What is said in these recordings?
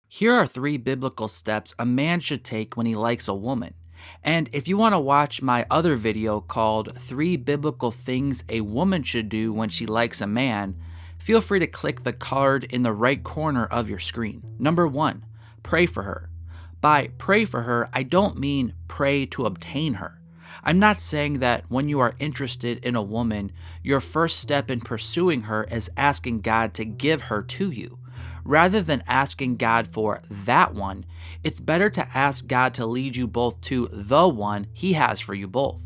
Here are 3 biblical steps a man should take when he likes a woman. And if you want to watch my other video called 3 Biblical Things a Woman Should Do When She Likes a Man, feel free to click the card in the right corner of your screen. Number 1, pray for her. By pray for her, I don't mean pray to obtain her. I'm not saying that when you are interested in a woman, your first step in pursuing her is asking God to give her to you. Rather than asking God for that one, it's better to ask God to lead you both to the one He has for you both.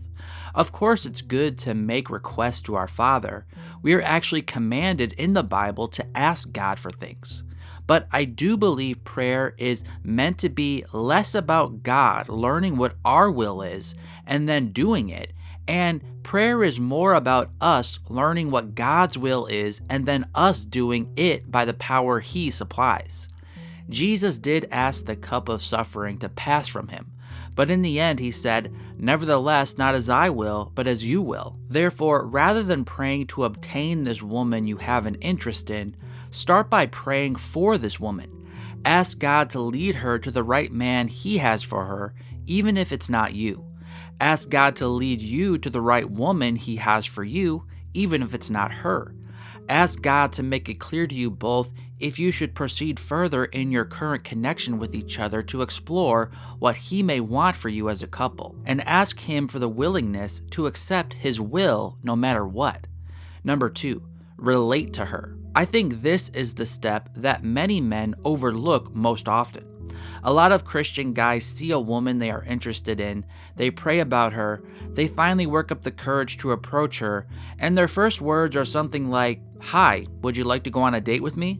Of course, it's good to make requests to our Father. We are actually commanded in the Bible to ask God for things. But I do believe prayer is meant to be less about God learning what our will is and then doing it, and prayer is more about us learning what God's will is and then us doing it by the power He supplies. Jesus did ask the cup of suffering to pass from Him, but in the end He said, "Nevertheless, not as I will, but as you will." Therefore, rather than praying to obtain this woman you have an interest in, start by praying for this woman. Ask God to lead her to the right man He has for her, even if it's not you. Ask God to lead you to the right woman He has for you, even if it's not her. Ask God to make it clear to you both if you should proceed further in your current connection with each other to explore what He may want for you as a couple, and ask Him for the willingness to accept His will no matter what. Number 2, relate to her. I think this is the step that many men overlook most often. A lot of Christian guys see a woman they are interested in, they pray about her, they finally work up the courage to approach her, and their first words are something like, "Hi, would you like to go on a date with me?"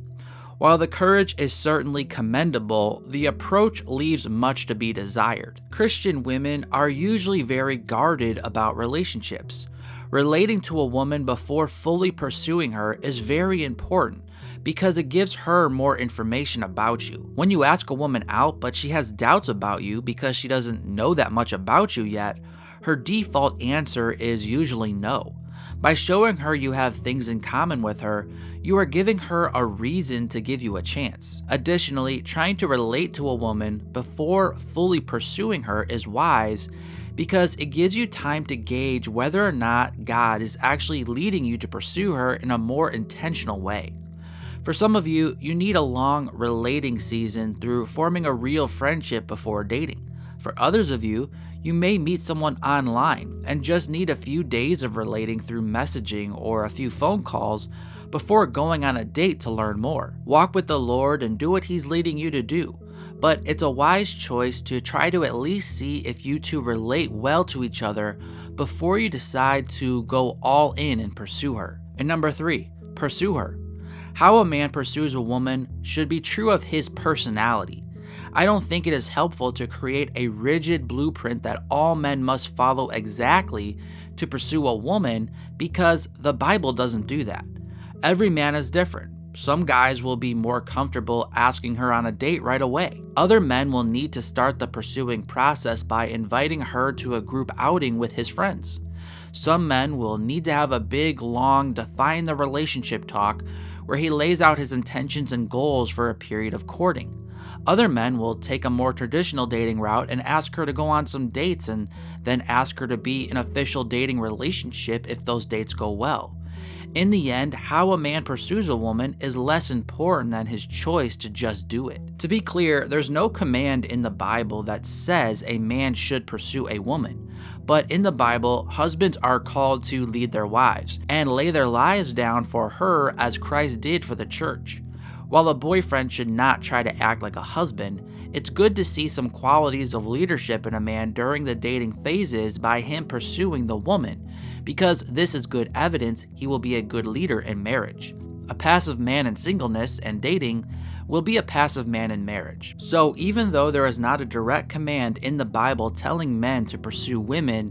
While the courage is certainly commendable, the approach leaves much to be desired. Christian women are usually very guarded about relationships. Relating to a woman before fully pursuing her is very important because it gives her more information about you. When you ask a woman out but she has doubts about you because she doesn't know that much about you yet, her default answer is usually no. By showing her you have things in common with her, you are giving her a reason to give you a chance. Additionally, trying to relate to a woman before fully pursuing her is wise because it gives you time to gauge whether or not God is actually leading you to pursue her in a more intentional way. For some of you, you need a long relating season through forming a real friendship before dating. For others of you, you may meet someone online and just need a few days of relating through messaging or a few phone calls before going on a date to learn more. Walk with the Lord and do what He's leading you to do, but it's a wise choice to try to at least see if you two relate well to each other before you decide to go all in and pursue her. And number 3, pursue her. How a man pursues a woman should be true of his personality. I don't think it is helpful to create a rigid blueprint that all men must follow exactly to pursue a woman because the Bible doesn't do that. Every man is different. Some guys will be more comfortable asking her on a date right away. Other men will need to start the pursuing process by inviting her to a group outing with his friends. Some men will need to have a big, long, define the relationship talk where he lays out his intentions and goals for a period of courting. Other men will take a more traditional dating route and ask her to go on some dates and then ask her to be in an official dating relationship if those dates go well. In the end, how a man pursues a woman is less important than his choice to just do it. To be clear, there's no command in the Bible that says a man should pursue a woman. But in the Bible, husbands are called to lead their wives and lay their lives down for her as Christ did for the church. While a boyfriend should not try to act like a husband, it's good to see some qualities of leadership in a man during the dating phases by him pursuing the woman, because this is good evidence he will be a good leader in marriage. A passive man in singleness and dating will be a passive man in marriage. So even though there is not a direct command in the Bible telling men to pursue women,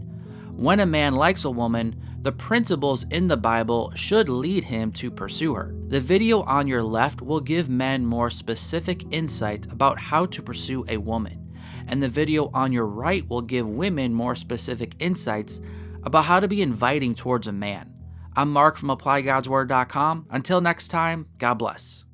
when a man likes a woman, the principles in the Bible should lead him to pursue her. The video on your left will give men more specific insights about how to pursue a woman, and the video on your right will give women more specific insights about how to be inviting towards a man. I'm Mark from ApplyGodsWord.com. Until next time, God bless.